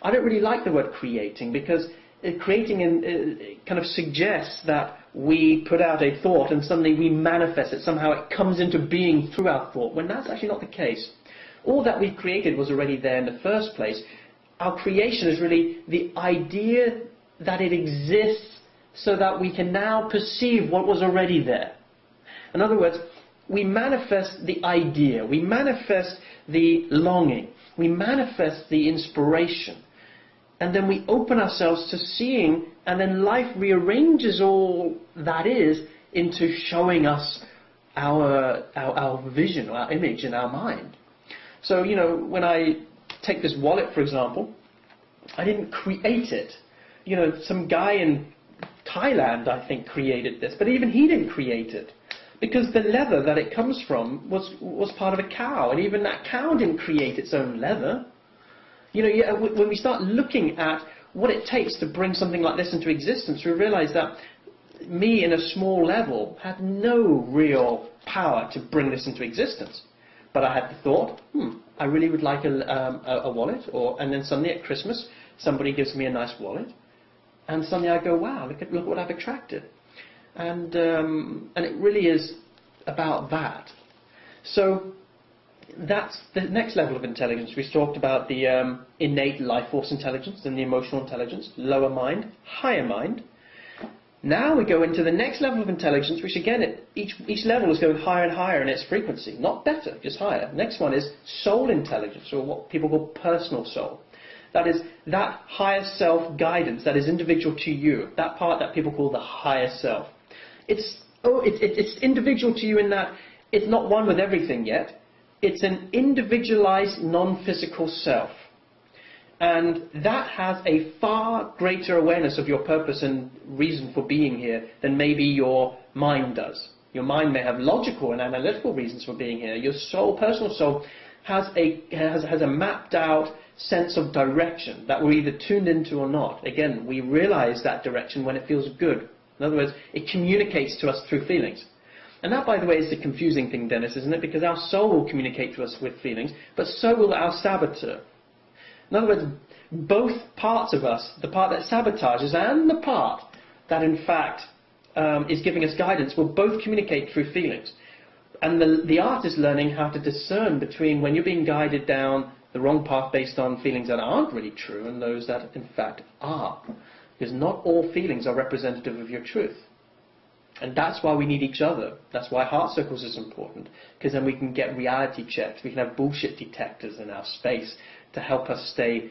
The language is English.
I don't really like the word creating, because creating kind of suggests that we put out a thought and suddenly we manifest it. Somehow it comes into being through our thought, when that's actually not the case. All that we created was already there in the first place. Our creation is really the idea that it exists so that we can now perceive what was already there. In other words, we manifest the idea, we manifest the longing, we manifest the inspiration, and then we open ourselves to seeing, and then life rearranges all that is into showing us our vision, our image in our mind. So, you know, when I take this wallet, for example, I didn't create it. You know, some guy in Thailand, I think, created this, but even he didn't create it, because the leather that it comes from was part of a cow, and even that cow didn't create its own leather. You know, when we start looking at what it takes to bring something like this into existence, we realize that me in a small level had no real power to bring this into existence. But I had the thought, I really would like a wallet, and then suddenly at Christmas, somebody gives me a nice wallet, and suddenly I go, wow, look what I've attracted. And it really is about that. So that's the next level of intelligence. We talked about the innate life force intelligence and the emotional intelligence, lower mind, higher mind. Now we go into the next level of intelligence, which again, each level is going higher and higher in its frequency. Not better, just higher. Next one is soul intelligence, or what people call personal soul. That is that higher self guidance that is individual to you. That part that people call the higher self. It's individual to you in that it's not one with everything yet. It's an individualized, non-physical self. And that has a far greater awareness of your purpose and reason for being here than maybe your mind does. Your mind may have logical and analytical reasons for being here. Your soul, personal soul, has a mapped out sense of direction that we're either tuned into or not. Again, we realize that direction when it feels good. In other words, it communicates to us through feelings. And that, by the way, is the confusing thing, Dennis, isn't it? Because our soul will communicate to us with feelings, but so will our saboteur. In other words, both parts of us, the part that sabotages and the part that in fact is giving us guidance, will both communicate through feelings. And the art is learning how to discern between when you're being guided down the wrong path based on feelings that aren't really true and those that in fact are. Because not all feelings are representative of your truth. And that's why we need each other. That's why Heart Circles is important. Because then we can get reality checks. We can have bullshit detectors in our space to help us stay